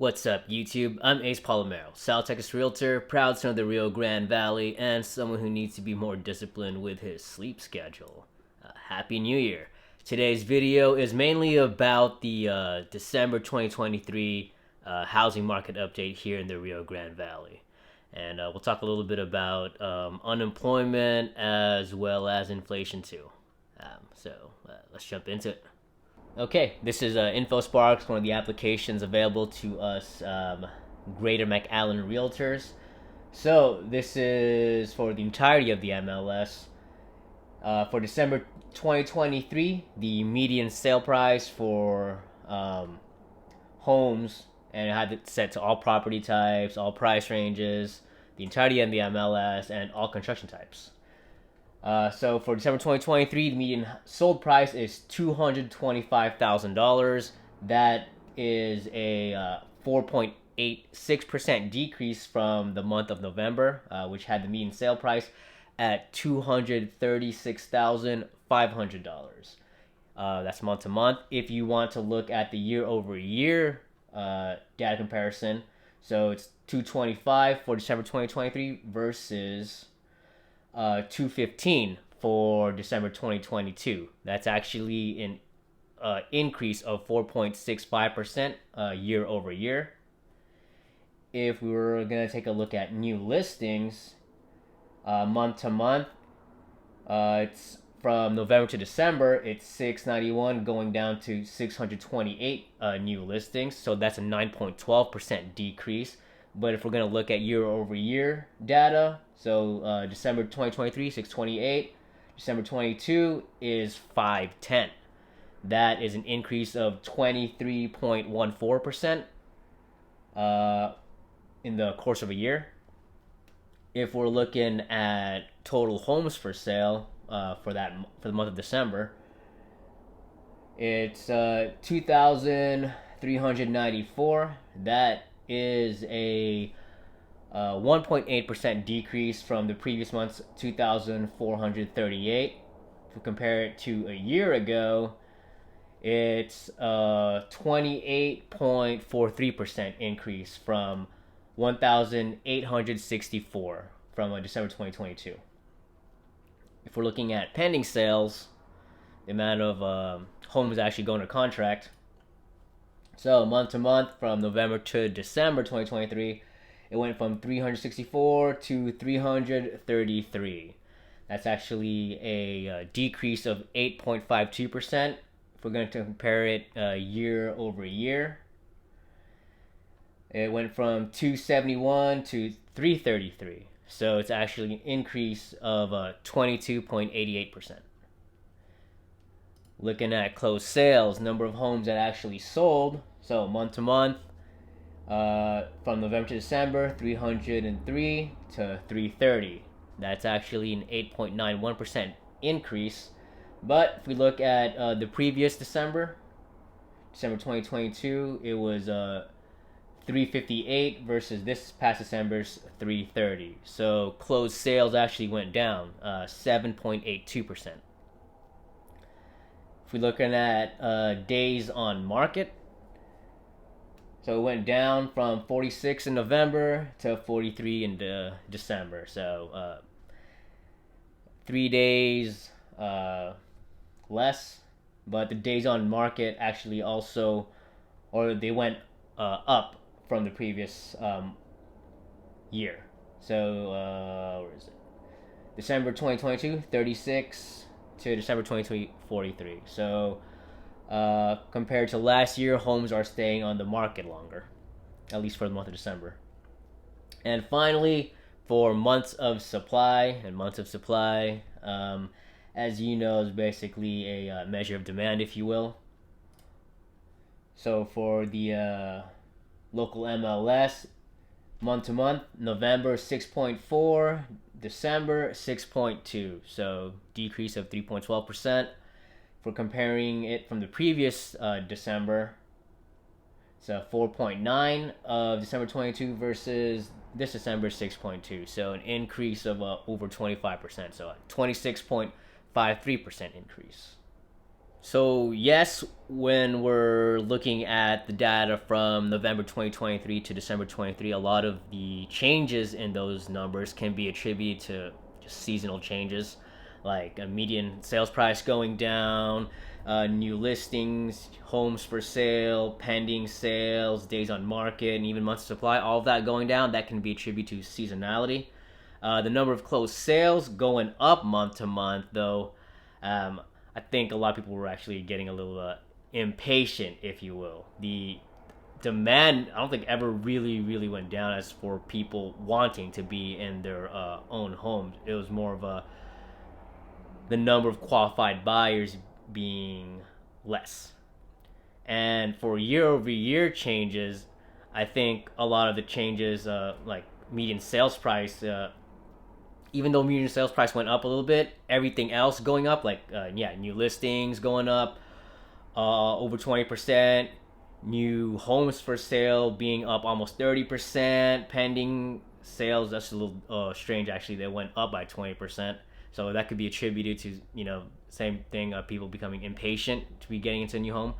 What's up, YouTube? I'm Ace Palomero, South Texas Realtor, proud son of the Rio Grande Valley, and someone who needs to be more disciplined with his sleep schedule. Happy New Year! Today's video is mainly about the December 2023 housing market update here in the Rio Grande Valley. And we'll talk a little bit about unemployment as well as inflation too. Let's jump into it. Okay, this is InfoSparks, one of the applications available to us Greater McAllen Realtors. So this is for the entirety of the MLS. For December 2023, the median sale price for homes, and it had it set to all property types, all price ranges, the entirety of the MLS, and all construction types. So for December 2023, the median sold price is $225,000. That is a 4.86% decrease from the month of November, which had the median sale price at $236,500. That's month to month. If you want to look at the year over year data comparison, so it's 225 for December 2023 versus 215 for December 2022. That's actually an increase of 4.65% year over year. If we were going to take a look at new listings month to month, it's from November to December, it's 691 going down to 628 new listings. So that's a 9.12% decrease. But if we're going to look at year over year data, so December 2023, 628. December 22 is 510. That is an increase of 23.14% in the course of a year. If we're looking at total homes for sale for the month of December, it's 2,394. That is a 1.8% decrease from the previous month's 2,438. If we compare it to a year ago, it's a 28.43% increase from 1,864 from December 2022. If we're looking at pending sales, the amount of homes actually going to contract, so month to month from November to December 2023, it went from 364 to 333. That's actually a decrease of 8.52%. If we're going to compare it year over year, it went from 271 to 333. So it's actually an increase of 22.88%. Looking at closed sales, number of homes that actually sold, so month to month, from November to December, 303 to 330. That's actually an 8.91% increase. But if we look at the previous December 2022, it was 358 versus this past December's 330. So closed sales actually went down 7.82%. If we're looking at days on market, so it went down from 46 in November to 43 in December. So 3 days less, but the days on market actually also, or they went up from the previous year. So where is it? December 2022, 36 to December 2023, 43. So compared to last year, homes are staying on the market longer, at least for the month of December. And finally, for months of supply, as you know, is basically a measure of demand, if you will. So for the local MLS, month to month, November 6.4, December 6.2, so decrease of 3.12%. If we're comparing it from the previous December, so 4.9 of December 22 versus this December 6.2, so an increase of over 25%, so a 26.53% increase. So yes, when we're looking at the data from November 2023 to December 23, a lot of the changes in those numbers can be attributed to just seasonal changes, like a median sales price going down, new listings, homes for sale, pending sales, days on market, and even months of supply. All of that going down, that can be attributed to seasonality. The number of closed sales going up month to month, though. I think a lot of people were actually getting a little impatient, if you will. The demand, I don't think ever really went down as for people wanting to be in their own homes. It was more of the number of qualified buyers being less. And for year over year changes, I think a lot of the changes, like median sales price, even though median sales price went up a little bit, everything else going up, like new listings going up over 20%, new homes for sale being up almost 30%, pending sales, that's a little strange actually, they went up by 20%. So that could be attributed to, same thing, people becoming impatient to be getting into a new home.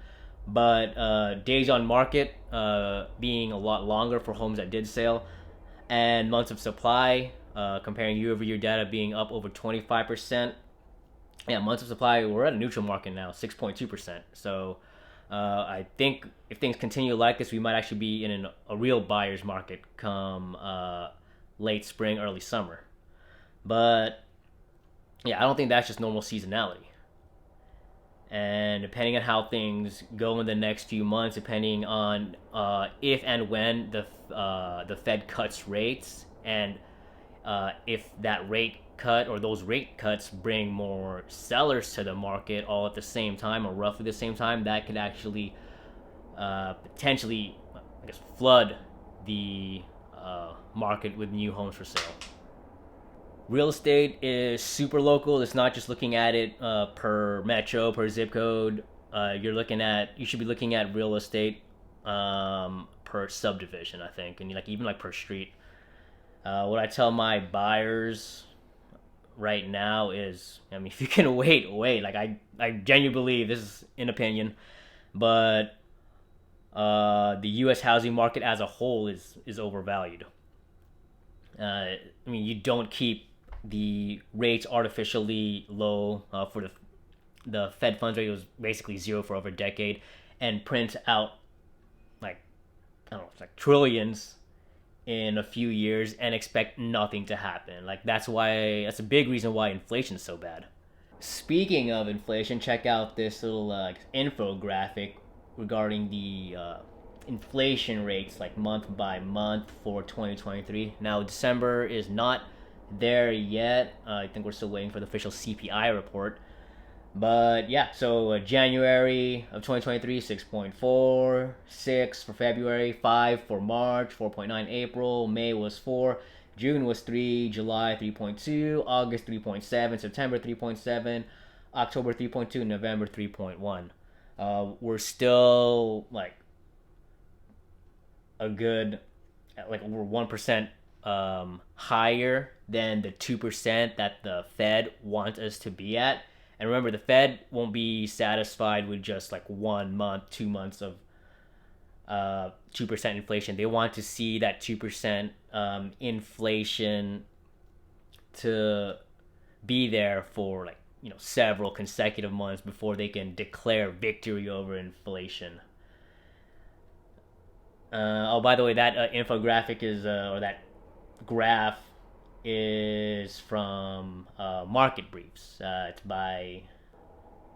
But days on market being a lot longer for homes that did sell, and months of supply, comparing year over year data being up over 25%. Yeah, months of supply, we're at a neutral market now, 6.2%. So I think if things continue like this, we might actually be in a real buyer's market come late spring, early summer. But yeah, I don't think that's just normal seasonality. And depending on how things go in the next few months, depending on if and when the Fed cuts rates, and if that rate cut or those rate cuts bring more sellers to the market all at the same time or roughly the same time, that could actually potentially, I guess, flood the market with new homes for sale. Real estate is super local. It's not just looking at it per metro, per zip code. You should be looking at real estate per subdivision, I think, and even like per street. What I tell my buyers right now is, I mean, if you can wait. Like I genuinely believe, this is an opinion, but the U.S. housing market as a whole is overvalued. I mean, you don't keep the rates artificially low. For the Fed funds rate was basically zero for over a decade, and print out like, I don't know, it's like trillions in a few years and expect nothing to happen. Like that's a big reason why inflation is so bad. Speaking of inflation, check out this little infographic regarding the inflation rates, like month by month for 2023. Now December is not there yet. I think we're still waiting for the official CPI report. But yeah, so January of 2023, 6.4, 6 for February, 5 for March, 4.9 April, May was 4, June was 3, July 3.2, August 3.7, September 3.7, October 3.2, November 3.1. We're still like a good, like over 1% higher than the 2% that the Fed wants us to be at. And remember, the Fed won't be satisfied with just like 1 month, 2 months of 2% inflation. They want to see that 2% inflation to be there for like, several consecutive months before they can declare victory over inflation. By the way, that infographic is, or that graph is from Market Briefs. It's by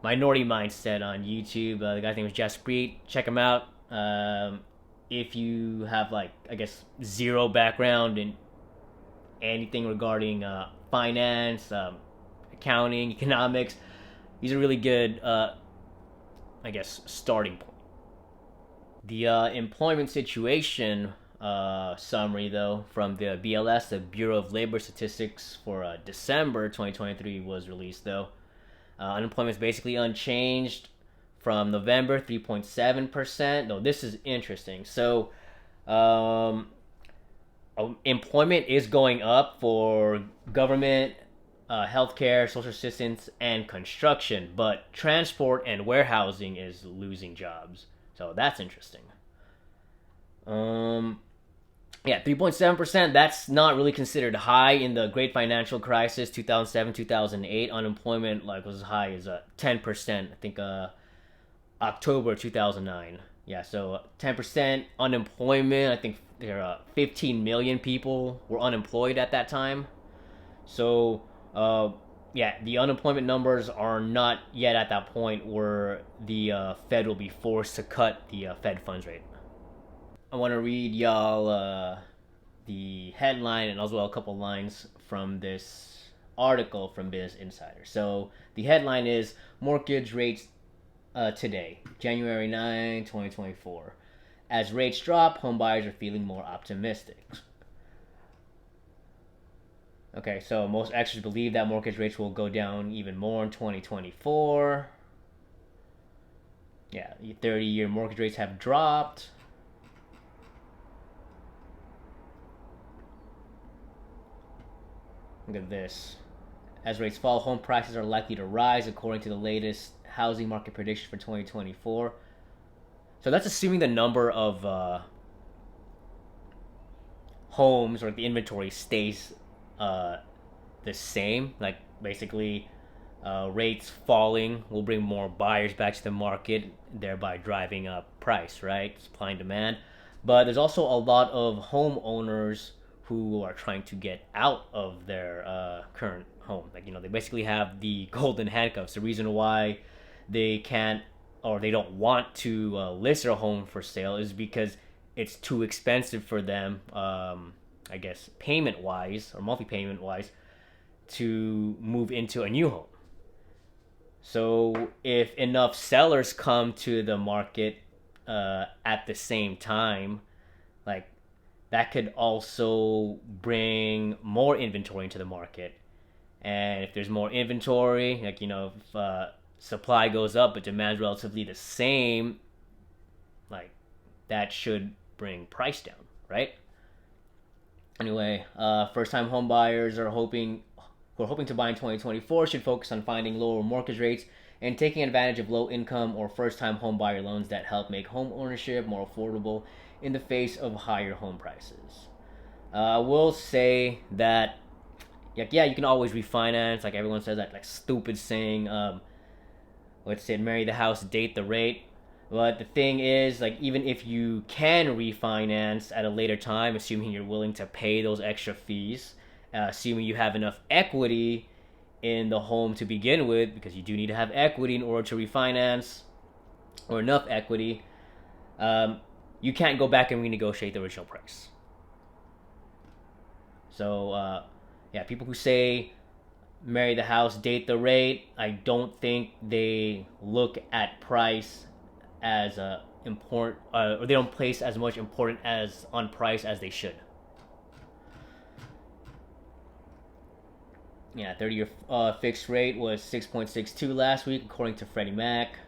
Minority Mindset on YouTube. The guy's name is Jaspreet. Check him out. If you have, like, I guess, zero background in anything regarding finance, accounting, economics, he's a really good, I guess, starting point. The employment situation summary, though, from the BLS, the Bureau of Labor Statistics, for December 2023 was released, though. Unemployment is basically unchanged from November, 3.7%. No, this is interesting. So, employment is going up for government healthcare, social assistance, and construction, but transport and warehousing is losing jobs. So that's interesting. Yeah, 3.7%. That's not really considered high. In the Great Financial Crisis, 2007, 2008, unemployment was as high as 10%. I think October 2009. Yeah, so 10% unemployment. I think there are 15 million people were unemployed at that time. So, yeah, the unemployment numbers are not yet at that point where the Fed will be forced to cut the Fed funds rate. I want to read y'all the headline and as well a couple lines from this article from Business Insider. So the headline is Mortgage Rates Today, January 9, 2024. As rates drop, home buyers are feeling more optimistic. Okay, so most experts believe that mortgage rates will go down even more in 2024. Yeah, 30-year mortgage rates have dropped. Look at this. As rates fall, home prices are likely to rise according to the latest housing market prediction for 2024. So that's assuming the number of homes or the inventory stays the same. Like basically, rates falling will bring more buyers back to the market, thereby driving up price, right? Supply and demand. But there's also a lot of homeowners who are trying to get out of their current home. Like, they basically have the golden handcuffs. The reason why they can't or they don't want to list their home for sale is because it's too expensive for them, I guess, payment-wise or monthly payment-wise, to move into a new home. So if enough sellers come to the market at the same time, like, that could also bring more inventory into the market. And if there's more inventory, like, if supply goes up but demand's relatively the same, like, that should bring price down, right? Anyway, first-time home buyers who are hoping to buy in 2024 should focus on finding lower mortgage rates and taking advantage of low-income or first-time home buyer loans that help make home ownership more affordable in the face of higher home prices. I will say that, yeah, you can always refinance. Like everyone says that stupid saying, let's say marry the house, date the rate. But the thing is, even if you can refinance at a later time, assuming you're willing to pay those extra fees, assuming you have enough equity in the home to begin with, because you do need to have equity in order to refinance, or enough equity, you can't go back and renegotiate the original price. So, yeah, people who say marry the house, date the rate, I don't think they look at price as important, or they don't place as much importance on price as they should. Yeah, 30-year fixed rate was 6.62 last week, according to Freddie Mac.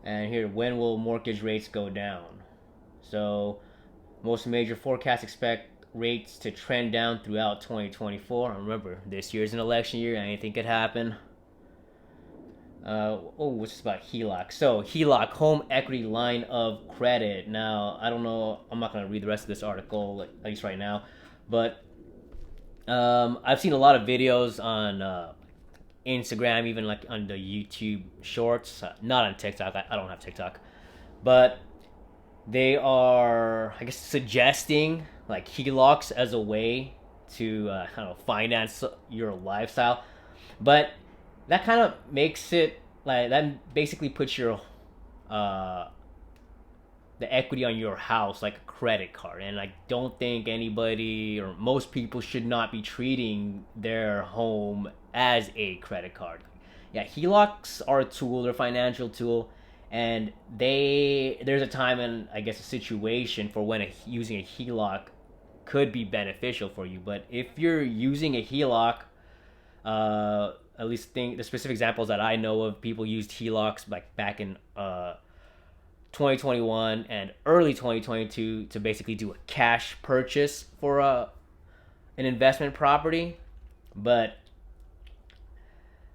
And here, when will mortgage rates go down? So, most major forecasts expect rates to trend down throughout 2024. Remember, this year is an election year. Anything could happen. What's this about HELOC? So, HELOC, home equity line of credit. Now, I don't know. I'm not going to read the rest of this article, at least right now. But I've seen a lot of videos on Instagram, even on the YouTube Shorts. Not on TikTok. I don't have TikTok. But they are, I guess, suggesting HELOCs as a way to finance your lifestyle. But that kind of makes it that basically puts your the equity on your house like a credit card, and I don't think anybody or most people should not be treating their home as a credit card. Yeah, HELOCs are a tool, they're a financial tool, and there's a time and I guess a situation for when using a HELOC could be beneficial for you. But if you're using a HELOC, at least the specific examples that I know of, people used HELOCs back in 2021 and early 2022 to basically do a cash purchase for an investment property, but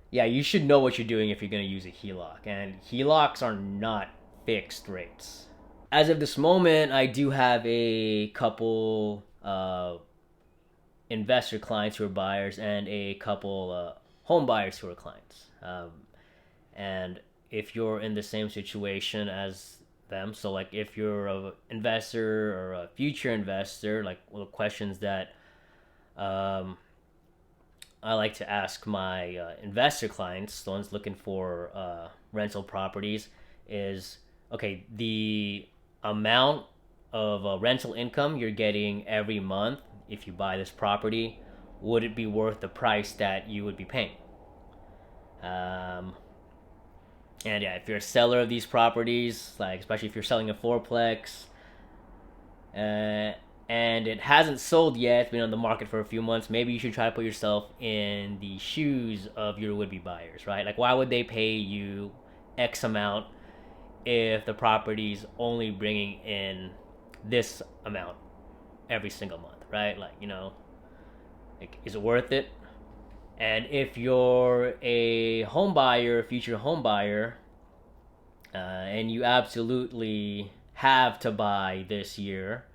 yeah, you should know what you're doing if you're going to use a HELOC. And HELOCs are not fixed rates. As of this moment, I do have a couple investor clients who are buyers and a couple home buyers who are clients. And if you're in the same situation as them, so like if you're an investor or a future investor, like the questions that I like to ask my investor clients, the ones looking for rental properties, is okay, the amount of rental income you're getting every month if you buy this property, would it be worth the price that you would be paying? And yeah, if you're a seller of these properties, like especially if you're selling a fourplex, uh, and it hasn't sold yet, it's been on the market for a few months, maybe you should try to put yourself in the shoes of your would-be buyers, right? Like, why would they pay you X amount if the property's only bringing in this amount every single month, right? Like, like, is it worth it? And if you're a home buyer, future home buyer, and you absolutely have to buy this year,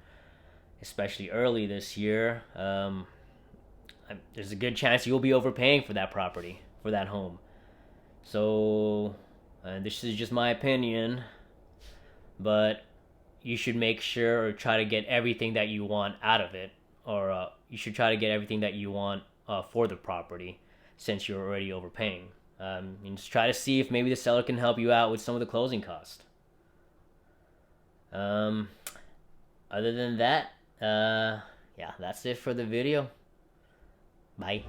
especially early this year, there's a good chance you'll be overpaying for that property, for that home. So, this is just my opinion, but you should make sure or try to get everything that you want out of it, or you should try to get everything that you want for the property, since you're already overpaying. And just try to see if maybe the seller can help you out with some of the closing costs. Other than that, yeah, that's it for the video. Bye.